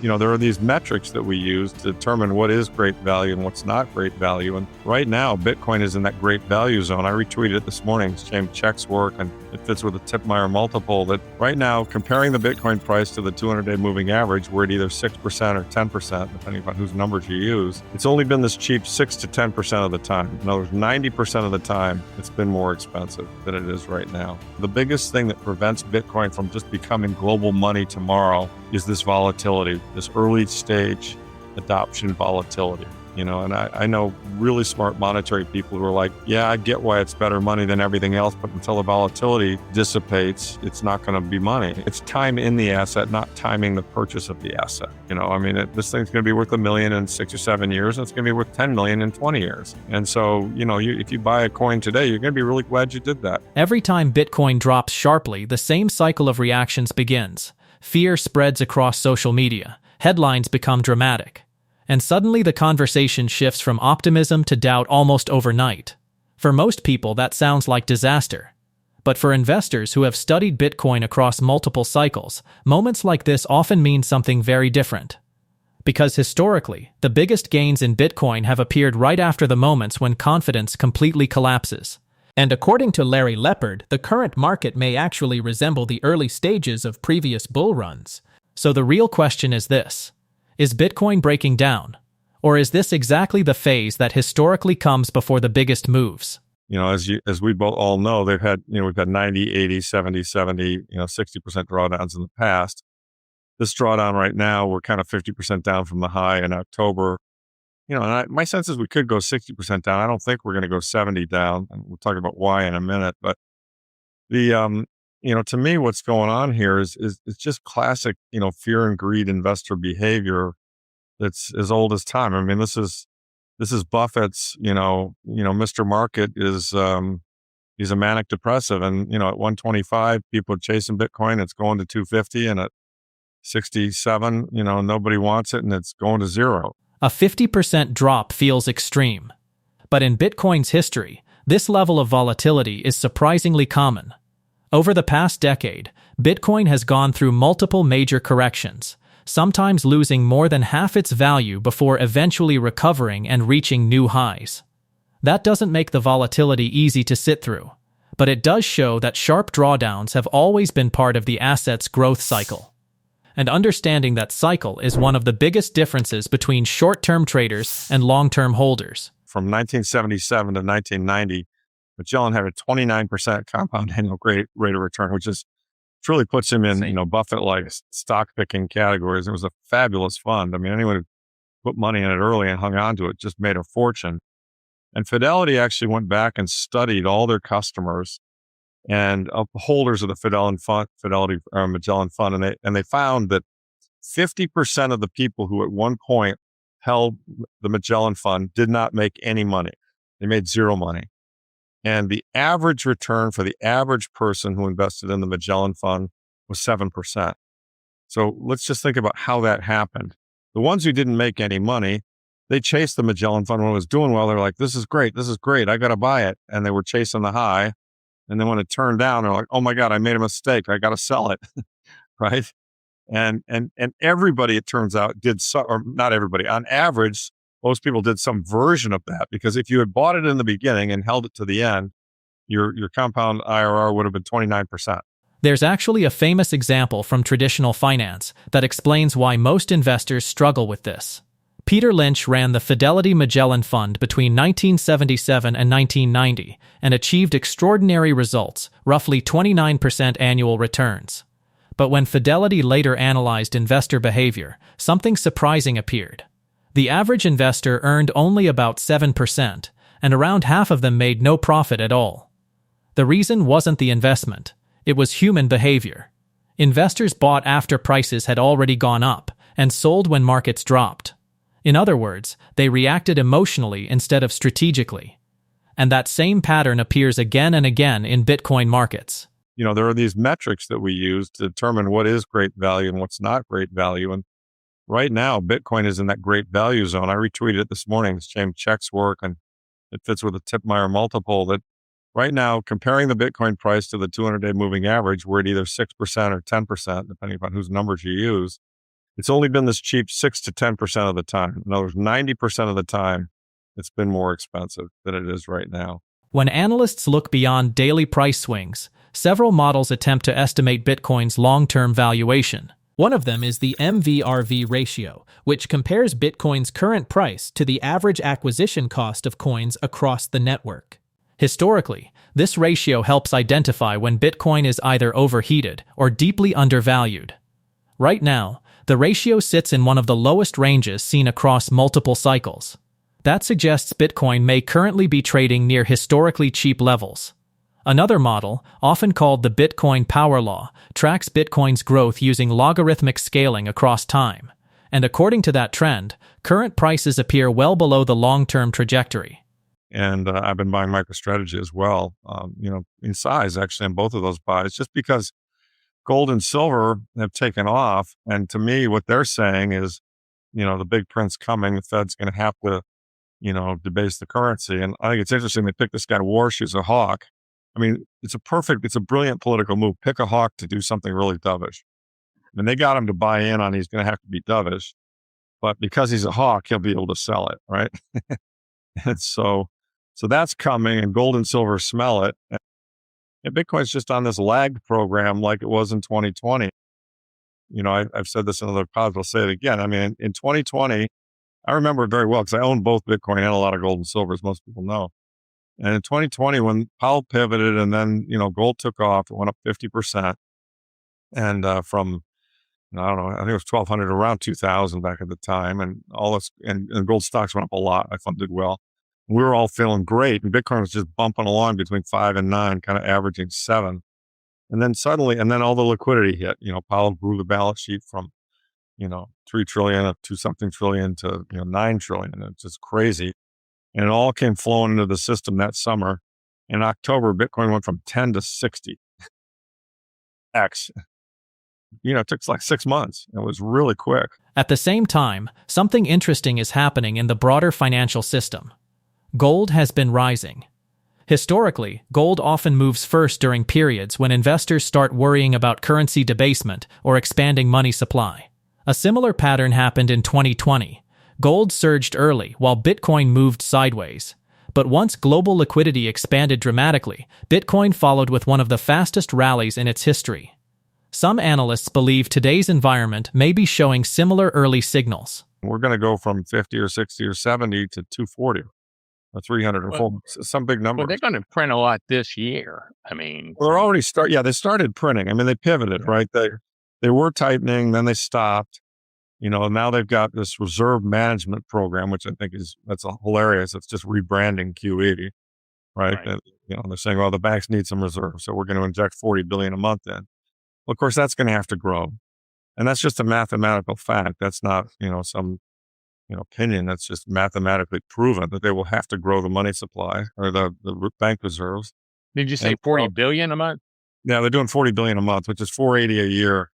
there are these metrics that we use to determine what is great value and what's not great value. And right now, Bitcoin is in that great value zone. I retweeted it this morning. Same checks work, and it fits with the Tipmeyer multiple that right now, comparing the Bitcoin price to the 200-day moving average, we're at either 6% or 10%, depending on whose numbers you use. It's only been this cheap 6 to 10% of the time. In other words, 90% of the time, it's been more expensive than it is right now. The biggest thing that prevents Bitcoin from just becoming global money tomorrow is this volatility, this early stage adoption volatility. And I know really smart monetary people who are like, yeah, I get why it's better money than everything else, but until the volatility dissipates, it's not going to be money. It's time in the asset, not timing the purchase of the asset. This thing's going to be worth $1 million in 6 or 7 years, and it's going to be worth $10 million in 20 years. And so, if you buy a coin today, you're going to be really glad you did that. Every time Bitcoin drops sharply, the same cycle of reactions begins. Fear spreads across social media. Headlines become dramatic. And suddenly the conversation shifts from optimism to doubt almost overnight. For most people, that sounds like disaster. But for investors who have studied Bitcoin across multiple cycles, moments like this often mean something very different. Because historically, the biggest gains in Bitcoin have appeared right after the moments when confidence completely collapses. And according to Larry Lepard, the current market may actually resemble the early stages of previous bull runs. So the real question is this: is Bitcoin breaking down? Or is this exactly the phase that historically comes before the biggest moves? As we both all know, we've had 90, 80, 70, 60% drawdowns in the past. This drawdown right now, we're kind of 50% down from the high in October. My sense is we could go 60% down. I don't think we're going to go 70 down. And we'll talk about why in a minute. But to me, what's going on here is just classic, fear and greed investor behavior that's as old as time. I mean, this is Buffett's, Mr. Market is, he's a manic depressive. And, at 125, people are chasing Bitcoin. It's going to 250, and at 67, nobody wants it, and it's going to zero. A 50% drop feels extreme. But in Bitcoin's history, this level of volatility is surprisingly common. Over the past decade, Bitcoin has gone through multiple major corrections, sometimes losing more than half its value before eventually recovering and reaching new highs. That doesn't make the volatility easy to sit through, but it does show that sharp drawdowns have always been part of the asset's growth cycle. And understanding that cycle is one of the biggest differences between short-term traders and long-term holders. From 1977 to 1990, Magellan had a 29% compound annual rate of return, which truly puts him in, Buffett-like stock picking categories. It was a fabulous fund. I mean, anyone who put money in it early and hung on to it just made a fortune. And Fidelity actually went back and studied all their customers and holders of the Magellan Fund, and they found that 50% of the people who at one point held the Magellan Fund did not make any money. They made zero money. And the average return for the average person who invested in the Magellan Fund was 7%. So let's just think about how that happened. The ones who didn't make any money, they chased the Magellan Fund when it was doing well. They're like, this is great, I got to buy it. And they were chasing the high. And then when it turned down, they're like, oh my God, I made a mistake. I got to sell it, right? And everybody, it turns out, did so, or not everybody. On average, most people did some version of that, because if you had bought it in the beginning and held it to the end, your compound IRR would have been 29%. There's actually a famous example from traditional finance that explains why most investors struggle with this. Peter Lynch ran the Fidelity Magellan Fund between 1977 and 1990 and achieved extraordinary results, roughly 29% annual returns. But when Fidelity later analyzed investor behavior, something surprising appeared. The average investor earned only about 7%, and around half of them made no profit at all. The reason wasn't the investment, it was human behavior. Investors bought after prices had already gone up and sold when markets dropped. In other words, they reacted emotionally instead of strategically. And that same pattern appears again and again in Bitcoin markets. There are these metrics that we use to determine what is great value and what's not great value. And right now, Bitcoin is in that great value zone. I retweeted it this morning. Same checks work, and it fits with the Tipmeyer multiple that right now, comparing the Bitcoin price to the 200-day moving average, we're at either 6% or 10%, depending upon whose numbers you use. It's only been this cheap 6 to 10% of the time. In other words, 90% of the time, it's been more expensive than it is right now. When analysts look beyond daily price swings, several models attempt to estimate Bitcoin's long-term valuation. One of them is the MVRV ratio, which compares Bitcoin's current price to the average acquisition cost of coins across the network. Historically, this ratio helps identify when Bitcoin is either overheated or deeply undervalued. Right now, the ratio sits in one of the lowest ranges seen across multiple cycles. That suggests Bitcoin may currently be trading near historically cheap levels. Another model, often called the Bitcoin power law, tracks Bitcoin's growth using logarithmic scaling across time. And according to that trend, current prices appear well below the long-term trajectory. And I've been buying MicroStrategy as well, in size actually in both of those buys, just because gold and silver have taken off. And to me, what they're saying is, the big print's coming. The Fed's going to have to, debase the currency. And I think it's interesting they picked this guy Warshue's a hawk. I mean, it's a brilliant political move. Pick a hawk to do something really dovish. And they got him to buy in on he's going to have to be dovish. But because he's a hawk, he'll be able to sell it, right? And so that's coming, and gold and silver smell it. And Bitcoin's just on this lag program like it was in 2020. I've said this in other pods, I'll say it again. I mean, in 2020, I remember it very well because I own both Bitcoin and a lot of gold and silver, as most people know. And in 2020, when Powell pivoted and then, gold took off, it went up 50%. And from, I don't know, I think it was 1,200 around 2,000 back at the time. And all this, and gold stocks went up a lot. I thought did well. We were all feeling great. And Bitcoin was just bumping along between 5 and 9, kind of averaging 7. And then all the liquidity hit. Powell grew the balance sheet from, 3 trillion to something trillion to, 9 trillion. It's just crazy. And it all came flowing into the system that summer. In October, Bitcoin went from 10 to 60. X. It took like 6 months. It was really quick. At the same time, something interesting is happening in the broader financial system. Gold has been rising. Historically, gold often moves first during periods when investors start worrying about currency debasement or expanding money supply. A similar pattern happened in 2020. Gold surged early while Bitcoin moved sideways. But once global liquidity expanded dramatically, Bitcoin followed with one of the fastest rallies in its history. Some analysts believe today's environment may be showing similar early signals. We're going to go from 50 or 60 or 70 to 240 or 300 or some big number. Well, they're going to print a lot this year. I mean, they're already they started printing. I mean, they pivoted, right? They were tightening, then they stopped. Now they've got this reserve management program, which I think that's hilarious. It's just rebranding QE, right? They're saying, well, the banks need some reserves, so we're going to inject $40 billion a month in. Well, of course, that's going to have to grow. And that's just a mathematical fact. That's not, some, opinion. That's just mathematically proven that they will have to grow the money supply or the bank reserves. Did you say 40 billion a month? Yeah, they're doing 40 billion a month, which is 480 a year,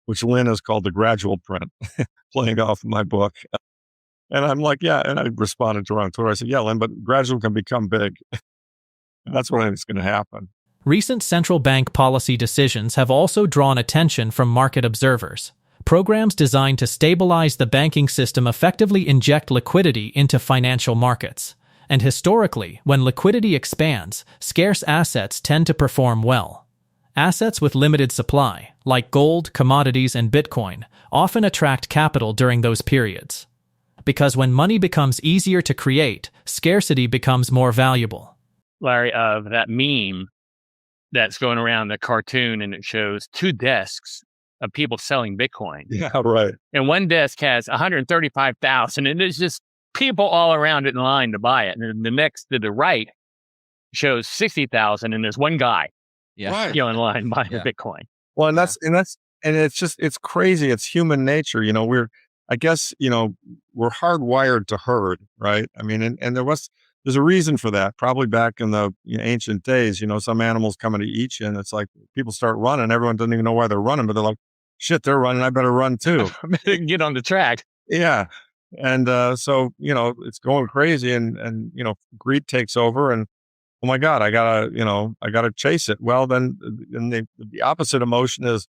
which Lynn has called the gradual print, playing off my book. And I'm like, yeah. And I responded to her on Twitter. I said, yeah, Lynn, but gradual can become big. And that's what I think is going to happen. Recent central bank policy decisions have also drawn attention from market observers. Programs designed to stabilize the banking system effectively inject liquidity into financial markets. And historically, when liquidity expands, scarce assets tend to perform well. Assets with limited supply, like gold, commodities, and Bitcoin, often attract capital during those periods. Because when money becomes easier to create, scarcity becomes more valuable. Larry, of that meme that's going around, the cartoon, and it shows 2 desks of people selling Bitcoin. Yeah, right. And one desk has 135,000, and there's just people all around it in line to buy it. And the next to the right shows 60,000, and there's one guy, right, in line buying Bitcoin. Well, and it's crazy. It's human nature. We're hardwired to herd, right? I mean, and there's a reason for that. Probably back in the ancient days, some animals coming to eat you, and it's like people start running. Everyone doesn't even know why they're running, but they're like, shit, they're running. I better run too. Get on the track. Yeah. And so, it's going crazy and greed takes over and, oh my God, I gotta chase it. Well, then the opposite emotion is,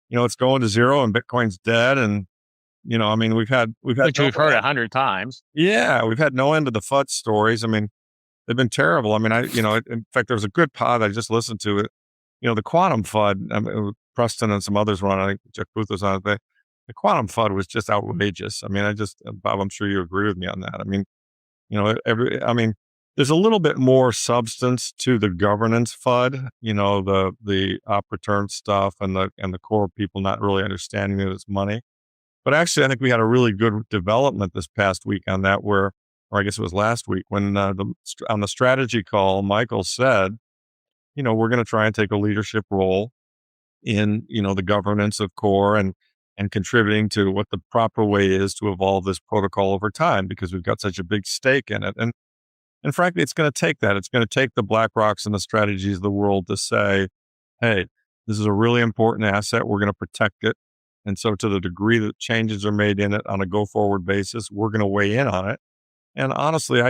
it's going to zero and Bitcoin's dead and I mean, we've had which we've heard 100 times. Yeah, we've had no end of the FUD stories. I mean, they've been terrible. I mean, in fact, there was a good pod I just listened to it. The quantum FUD. I mean, Preston and some others were on. I think Jeff Booth was on it. The quantum FUD was just outrageous. I mean, Bob, I'm sure you agree with me on that. I mean, there's a little bit more substance to the governance FUD. The op return stuff and the core people not really understanding that it's money. But actually, I think we had a really good development this past week on that, or I guess it was last week, when on the strategy call, Michael said, we're going to try and take a leadership role in, the governance of core and contributing to what the proper way is to evolve this protocol over time, because we've got such a big stake in it. And frankly, it's going to take that. It's going to take the BlackRocks and the strategies of the world to say, hey, this is a really important asset. We're going to protect it. And so to the degree that changes are made in it on a go-forward basis, we're going to weigh in on it. And honestly,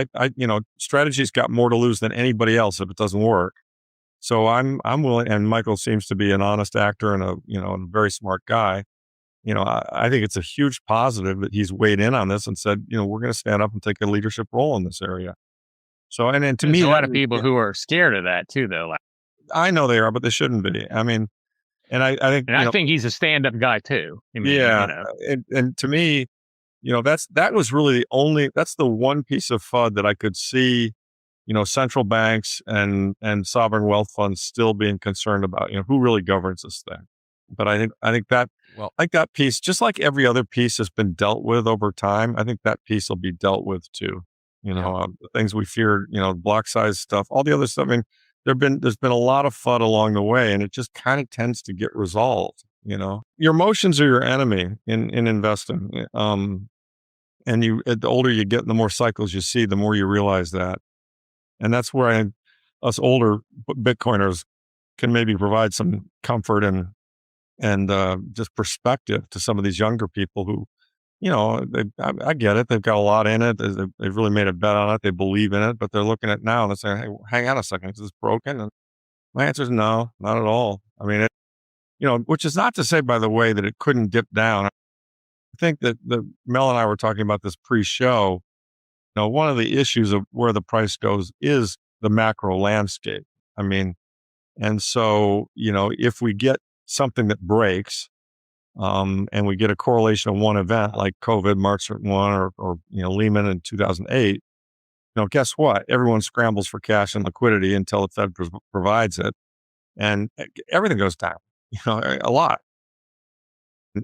strategy's got more to lose than anybody else if it doesn't work. So I'm willing, and Michael seems to be an honest actor and a very smart guy. I think it's a huge positive that he's weighed in on this and said, we're going to stand up and take a leadership role in this area. So, and to me, there's a lot of people who are scared of that too, though. I know they are, but they shouldn't be. I mean, and I think, and I think he's a stand-up guy too. And to me, that was really that's the one piece of FUD that I could see, central banks and sovereign wealth funds still being concerned about, who really governs this thing. But I think that piece, just like every other piece has been dealt with over time, I think that piece will be dealt with too. The things we feared, block size stuff, all the other stuff. I mean, there's been a lot of FUD along the way, and it just kind of tends to get resolved. Your emotions are your enemy in investing. And the older you get, the more cycles you see, the more you realize that. And that's where us older Bitcoiners can maybe provide some comfort and just perspective to some of these younger people who, I get it. They've got a lot in it. They've really made a bet on it. They believe in it, but they're looking at it now and they're saying, hey, hang on a second. Is this broken? And my answer is no, not at all. I mean, which is not to say, by the way, that it couldn't dip down. I think that Mel and I were talking about this pre-show. One of the issues of where the price goes is the macro landscape. I mean, and so, if we get something that breaks, and we get a correlation of one event like COVID, March 1, or Lehman in 2008, guess what? Everyone scrambles for cash and liquidity until the Fed provides it, and everything goes down, a lot.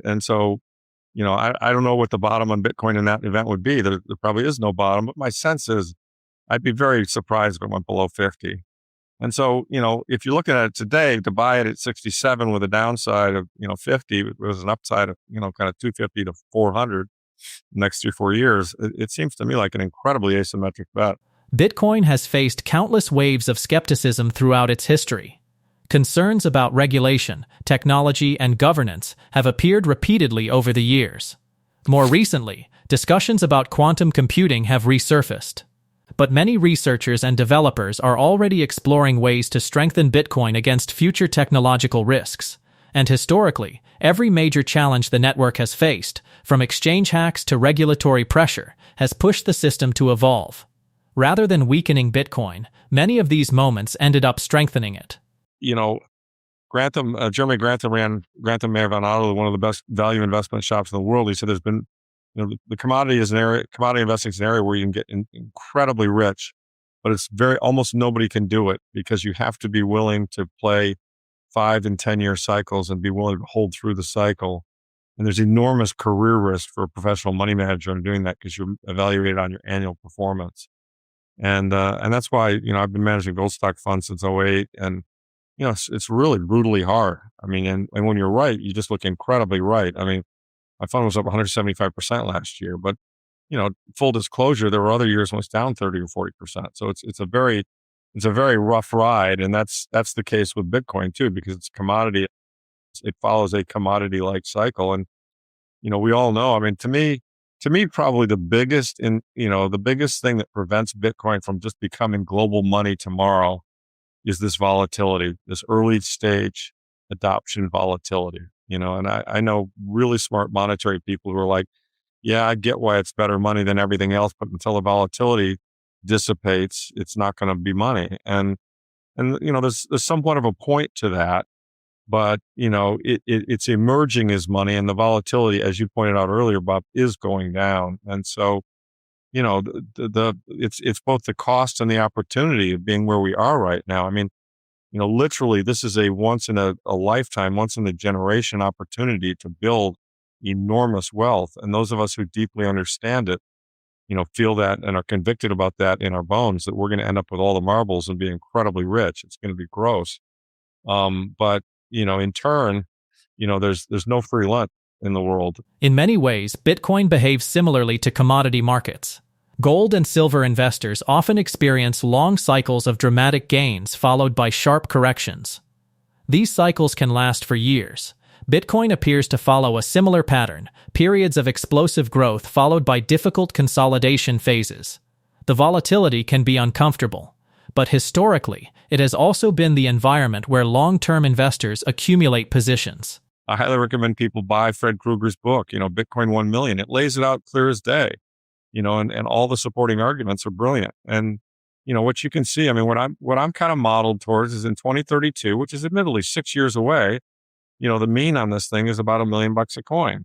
And so, I don't know what the bottom on Bitcoin in that event would be. There probably is no bottom, but my sense is I'd be very surprised if it went below 50. And so, if you're looking at it today, to buy it at 67 with a downside of, 50, it was an upside of, kind of 250 to 400 next 3 or 4 years. It seems to me like an incredibly asymmetric bet. Bitcoin has faced countless waves of skepticism throughout its history. Concerns about regulation, technology, and governance have appeared repeatedly over the years. More recently, discussions about quantum computing have resurfaced. But many researchers and developers are already exploring ways to strengthen Bitcoin against future technological risks. And historically, every major challenge the network has faced, from exchange hacks to regulatory pressure, has pushed the system to evolve. Rather than weakening Bitcoin, many of these moments ended up strengthening it. Jeremy Grantham ran Grantham Mayer Van Otto, one of the best value investment shops in the world. He said there's been the commodity investing is an area where you can get incredibly rich, but it's almost nobody can do it because you have to be willing to play 5 and 10 year cycles and be willing to hold through the cycle. And there's enormous career risk for a professional money manager in doing that because you're evaluated on your annual performance. And that's why, I've been managing gold stock funds since 2008, and, it's really brutally hard. I mean, and when you're right, you just look incredibly right. I mean, my fund was up 175% last year, but, full disclosure, there were other years when it's down 30 or 40%. So it's a very rough ride. And that's the case with Bitcoin too, because it's a commodity. It follows a commodity-like cycle. And, we all know, I mean, to me, probably the biggest thing that prevents Bitcoin from just becoming global money tomorrow is this volatility, this early stage adoption volatility. And I know really smart monetary people who are like, yeah, I get why it's better money than everything else, but until the volatility dissipates, it's not going to be money. And there's somewhat of a point to that, but it's emerging as money, and the volatility, as you pointed out earlier, Bob, is going down. And so, it's both the cost and the opportunity of being where we are right now. I mean, literally, this is a once in a lifetime, once in a generation opportunity to build enormous wealth. And those of us who deeply understand it, feel that and are convicted about that in our bones, that we're going to end up with all the marbles and be incredibly rich. It's going to be gross. But, in turn, there's no free lunch in the world. In many ways, Bitcoin behaves similarly to commodity markets. Gold and silver investors often experience long cycles of dramatic gains followed by sharp corrections. These cycles can last for years. Bitcoin appears to follow a similar pattern, periods of explosive growth followed by difficult consolidation phases. The volatility can be uncomfortable, but historically, it has also been the environment where long-term investors accumulate positions. I highly recommend people buy Fred Krueger's book, Bitcoin 1 Million. It lays it out clear as day, and all the supporting arguments are brilliant. And, what you can see, I mean, what I'm kind of modeled towards is in 2032, which is admittedly 6 years away, the mean on this thing is about $1 million a coin.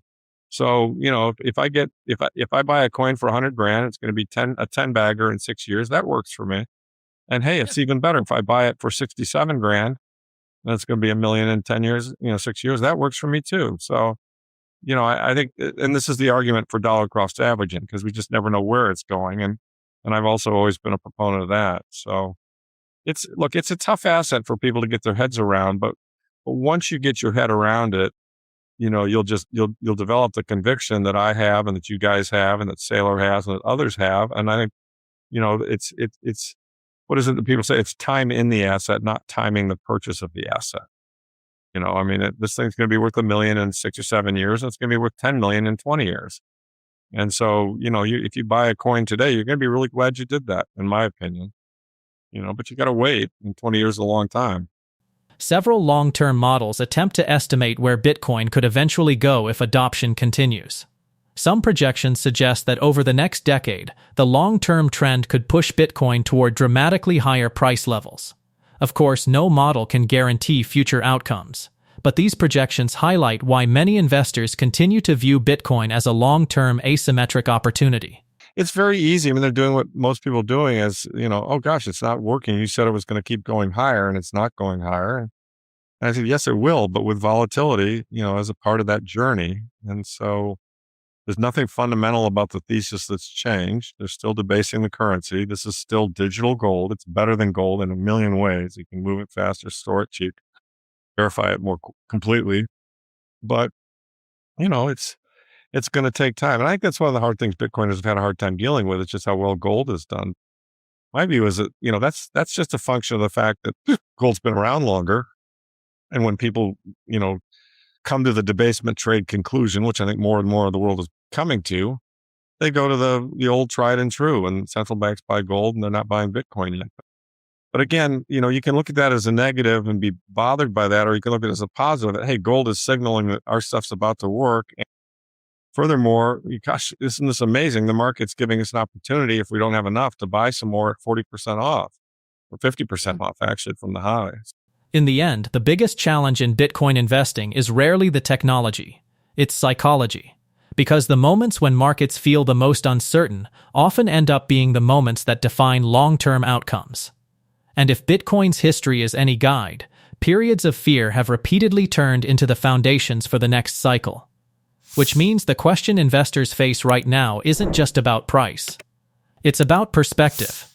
So, if I buy a coin for 100 grand, it's going to be a 10 bagger in 6 years. That works for me. And hey, it's even better if I buy it for 67 grand, that's going to be $1 million in 10 years, 6 years. That works for me too. So, I think, and this is the argument for dollar cost averaging, because we just never know where it's going. And I've also always been a proponent of that. So it's a tough asset for people to get their heads around, but once you get your head around it, you'll develop the conviction that I have and that you guys have and that Saylor has and that others have. And I think, it's what is it that people say? It's time in the asset, not timing the purchase of the asset. This thing's going to be worth $1 million in 6 or 7 years. And it's going to be worth 10 million in 20 years. And so, if you buy a coin today, you're going to be really glad you did that, in my opinion. But you got to wait, and 20 years is a long time. Several long-term models attempt to estimate where Bitcoin could eventually go if adoption continues. Some projections suggest that over the next decade, the long-term trend could push Bitcoin toward dramatically higher price levels. Of course, no model can guarantee future outcomes, but these projections highlight why many investors continue to view Bitcoin as a long-term asymmetric opportunity. It's very easy. I mean, they're doing what most people are doing is, oh gosh, it's not working. You said it was going to keep going higher and it's not going higher. And I said, yes, it will, but with volatility, as a part of that journey. And so there's nothing fundamental about the thesis that's changed. They're still debasing the currency. This is still digital gold. It's better than gold in a million ways. You can move it faster, store it cheap, verify it more completely. But, it's going to take time. And I think that's one of the hard things Bitcoiners have had a hard time dealing with. It's just how well gold is done. My view is that, that's just a function of the fact that gold's been around longer. And when people, come to the debasement trade conclusion, which I think more and more of the world is coming to, they go to the old tried and true, and central banks buy gold and they're not buying Bitcoin yet. But again, you can look at that as a negative and be bothered by that, or you can look at it as a positive that, hey, gold is signaling that our stuff's about to work. And furthermore, gosh, isn't this amazing? The market's giving us an opportunity, if we don't have enough, to buy some more at 40% off, or 50% off actually from the highs. In the end, the biggest challenge in Bitcoin investing is rarely the technology, it's psychology. Because the moments when markets feel the most uncertain often end up being the moments that define long-term outcomes. And if Bitcoin's history is any guide, periods of fear have repeatedly turned into the foundations for the next cycle. Which means the question investors face right now isn't just about price. It's about perspective.